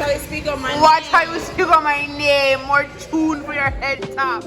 how you speak on my name. Watch how you speak on my name. More tune for your head top.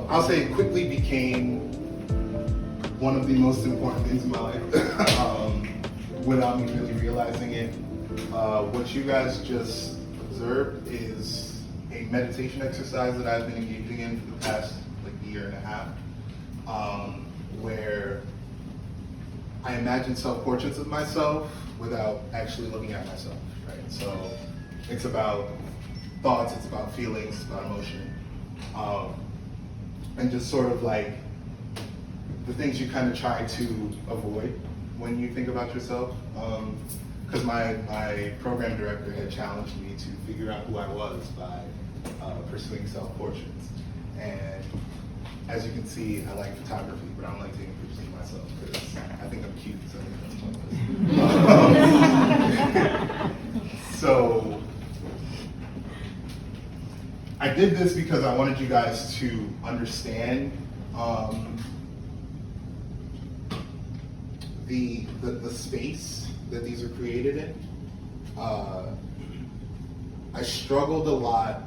I'll say it quickly became one of the most important things in my life without me really realizing it. What you guys just observed is a meditation exercise that I've been engaging in for the past year and a half, where I imagine self-portraits of myself without actually looking at myself, right? So it's about thoughts, it's about feelings, it's about emotion. And just sort of like the things you kind of try to avoid when you think about yourself. Because my program director had challenged me to figure out who I was by pursuing self-portraits. And as you can see, I like photography, but I don't like taking pictures of myself because I think I'm cute, so I think that's pointless. So I did this because I wanted you guys to understand the space that these are created in. I struggled a lot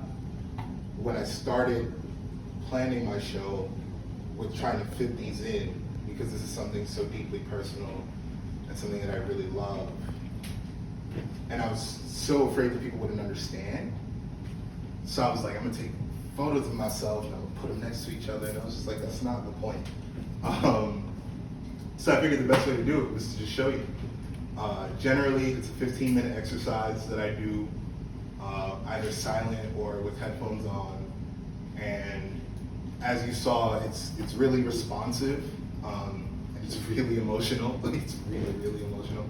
when I started planning my show with trying to fit these in, because this is something so deeply personal and something that I really love. And I was so afraid that people wouldn't understand. So I was like, I'm gonna take photos of myself and I'm gonna put them next to each other, and I was just like, that's not the point. So I figured the best way to do it was to just show you. Generally, it's a 15-minute exercise that I do, either silent or with headphones on. And as you saw, it's really responsive, and it's really emotional. It's really, really emotional.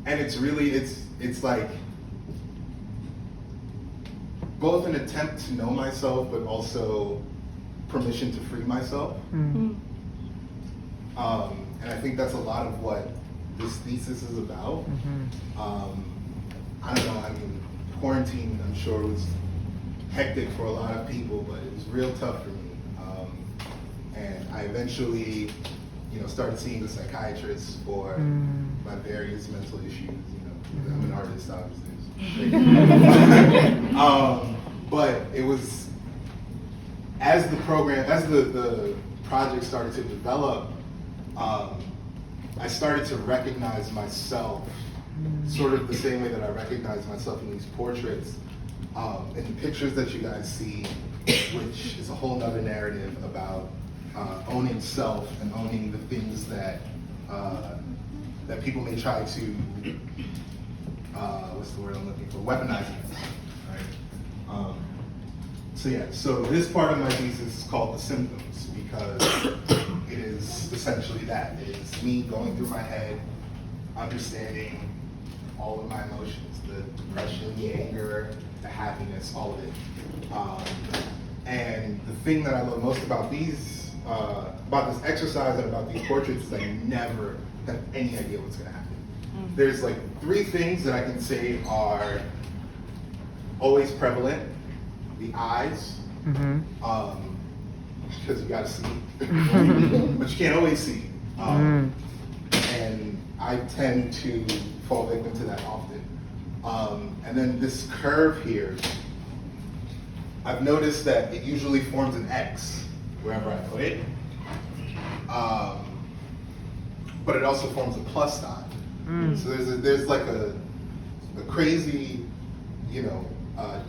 And it's like both an attempt to know myself, but also permission to free myself. And I think that's a lot of what this thesis is about. I don't know, I mean, quarantine, I'm sure, was hectic for a lot of people, but it was real tough for me. And I eventually, started seeing the psychiatrist for my various mental issues. I'm an artist, obviously. But it was, as the project started to develop, I started to recognize myself sort of the same way that I recognize myself in these portraits, in the pictures that you guys see, which is a whole nother narrative about owning self and owning the things that that people may try to, what's the word I'm looking for, weaponizing, right? So this part of my thesis is called The Symptoms, because it is essentially that. It is me going through my head, understanding all of my emotions, the depression, the anger, the happiness, all of it. And the thing that I love most about about this exercise and about these portraits is I never have any idea what's gonna happen. There's like 3 things that I can say are always prevalent. The eyes, because you gotta see, but you can't always see. And I tend to fall victim to that often. And then this curve here, I've noticed that it usually forms an X wherever I put it. But it also forms a plus sign. So there's like a crazy,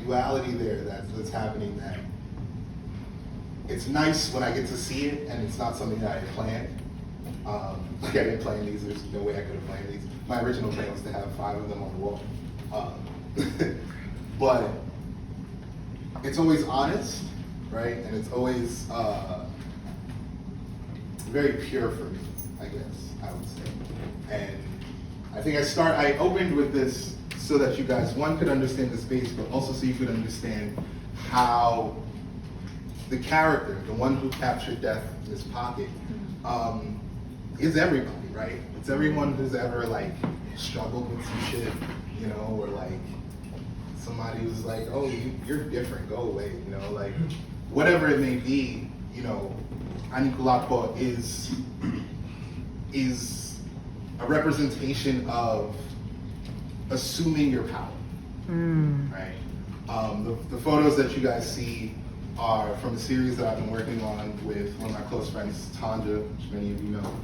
duality there that's happening, that it's nice when I get to see it, and it's not something that I planned. Like I didn't plan these, there's no way I could have planned these. My original plan was to have 5 of them on the wall. But it's always honest, right? And it's always very pure for me, I guess, I would say. And I think I opened with this so that you guys, one, could understand the space, but also so you could understand how the character, the one who captured death in his pocket, is everybody, right? It's everyone who's ever struggled with some shit, or somebody who's like, oh, you're different, go away, whatever it may be, Anikulapo is a representation of assuming your power, right? The photos that you guys see are from a series that I've been working on with one of my close friends, Tanja, which many of you know.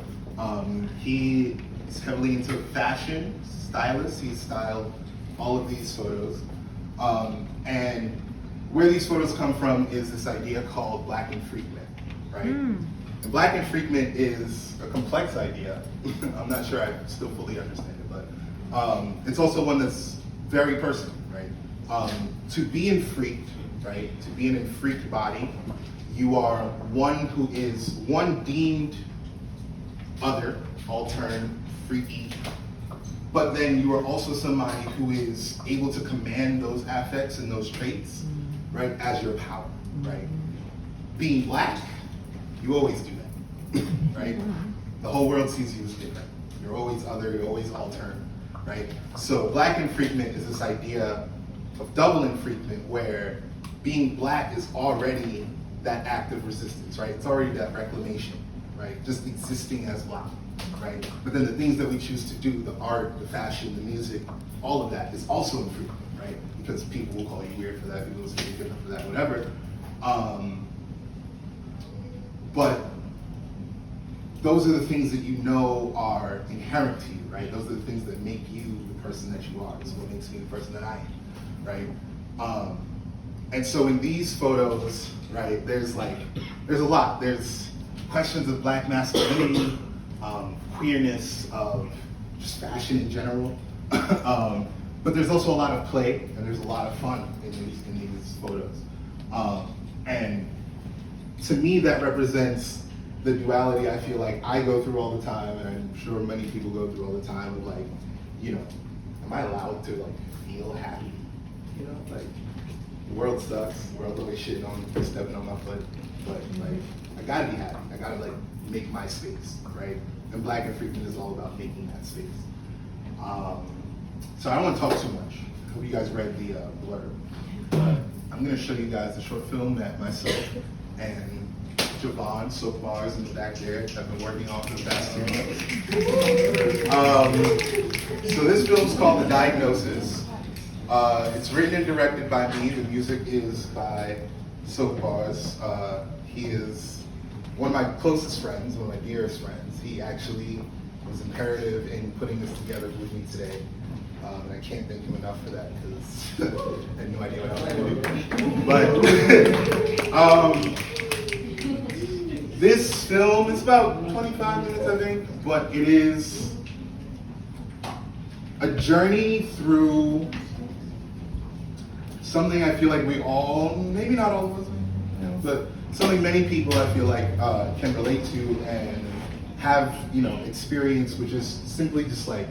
He is heavily into fashion, stylist. He styled all of these photos. And where these photos come from is this idea called black infrequent, right? And black infrequent is a complex idea. I'm not sure I still fully understand it, but it's also one that's very personal, right? To be infreaked, right? To be an infreaked body, you are one who is deemed other, alternate, freaky, but then you are also somebody who is able to command those affects and those traits, right, as your power, right? Being black, you always do that, right? The whole world sees you as different. You're always other, you're always alternate, right? So black infrequent is this idea of double infrequent, where being black is already that act of resistance, right? It's already that reclamation, right? Just existing as black, right? But then the things that we choose to do, the art, the fashion, the music, all of that is also infrequent, right? Because people will call you weird for that, people will say you're different for that, whatever. But those are the things that you know are inherent to you, right? Those are the things that make you the person that you are. This is what makes me the person that I am, right? And so in these photos, right, there's a lot. There's questions of black masculinity, queerness, of just fashion in general. But there's also a lot of play and there's a lot of fun in these photos. And to me, that represents the duality I feel like I go through all the time, and I'm sure many people go through all the time, of like, you know, am I allowed to like feel happy? You know, like, the world sucks, the world's always shitting on me, stepping on my foot, but like, I gotta be happy. I gotta like make my space, right? And Black and Freaking is all about making that space. So I don't want to talk too much. I hope you guys read the blurb. But I'm going to show you guys a short film that myself and Javon, Soap Bars in the back there, have been working on for the past 2 months. So this film's called The Diagnosis. It's written and directed by me. The music is by Soap Bars. He is one of my closest friends, one of my dearest friends. He actually was imperative in putting this together with me today. And I can't thank him enough for that because I had no idea what I was going to do. But this film is about 25 minutes, I think, but it is a journey through something I feel like we all, maybe not all of us, but something many people I feel like can relate to and have, you know, experience, which is simply just like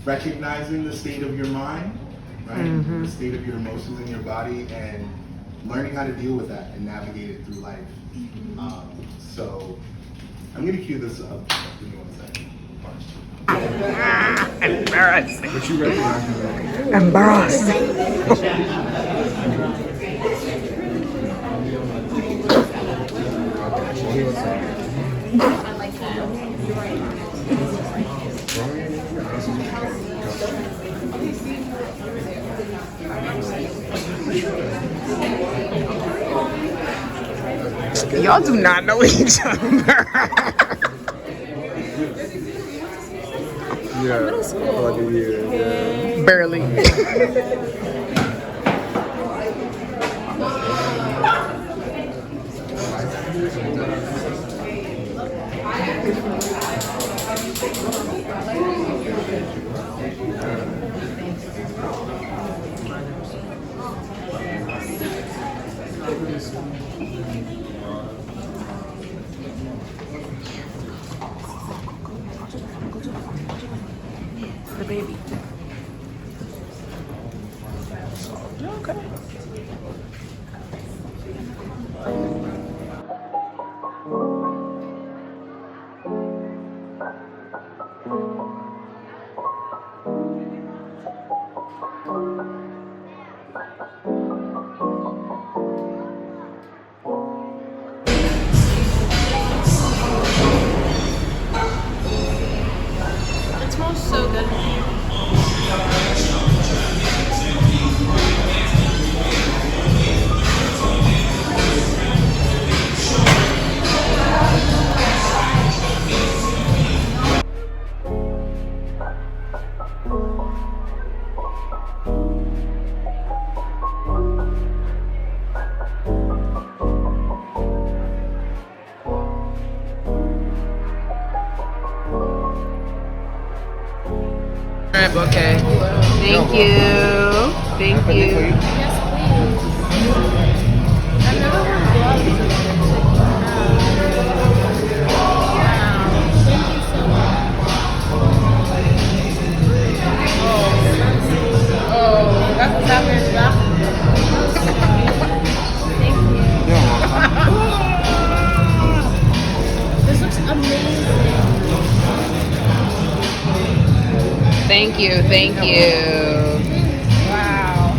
recognizing the state of your mind, right? Mm-hmm. The state of your emotions in your body, and learning how to deal with that and navigate it through life. So I'm gonna cue this up. Give me 1 second. Embarrassing. But you recognize that. Embarrassing. Y'all do not know each other. Yeah, middle school. Like a year. Yeah. Barely. The baby. Okay. It smells so good. Okay. Thank you. Thank you. Yes, please. I've never worn gloves. Wow. Thank you so much. Oh, that's what's happening to that. Thank you. This looks amazing. Thank you. Thank you. Wow.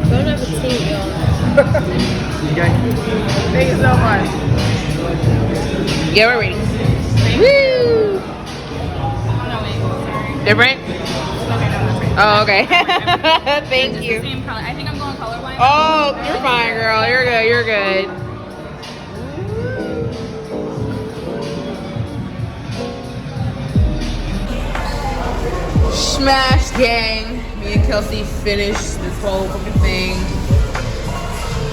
Don't have a tea, y'all. Thank you so much. Yeah, we're ready. Woo! No, wait, sorry. Different? Okay, no, that's right. Oh, okay. Thank It's you. the same color. I think I'm going colorblind. Oh, you're fine, girl. You're good. You're good. Smash gang. Me and Kelsey finished this whole fucking thing.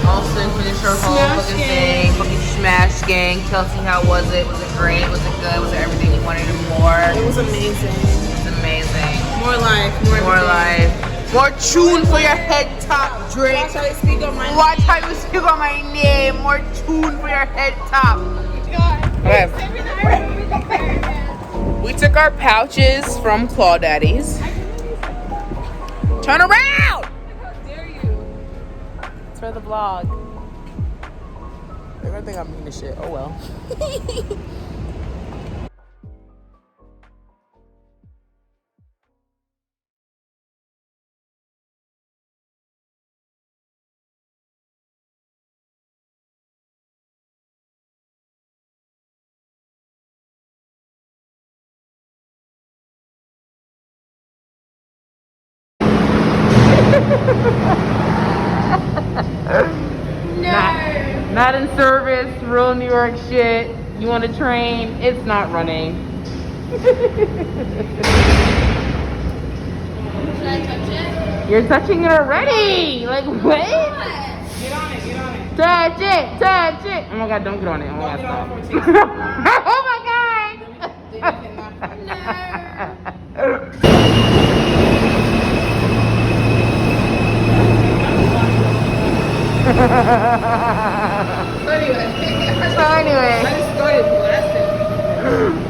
Austin finished her whole Smash fucking gang. thing. Fucking smash gang. Chelsea, how was it? Was it great? Was it good? Was it everything you wanted and more? It was amazing. It's amazing. More life, More everything. life. More tune for your head top, Drake. Watch how you speak on my Watch how you speak on my name. More tune for your head top. Okay. We took our pouches from Claw Daddies. Turn around! How dare you? It's for the vlog. They're gonna think I'm mean as shit. Oh well. Not in service, real New York shit. You want to train? It's not running. Should I touch it? You're touching it already. Like what? Get on it, get on it. Touch it, touch it. Oh my god, don't get on it. Oh my god, stop. Oh my god. So anyway. I just started blasting.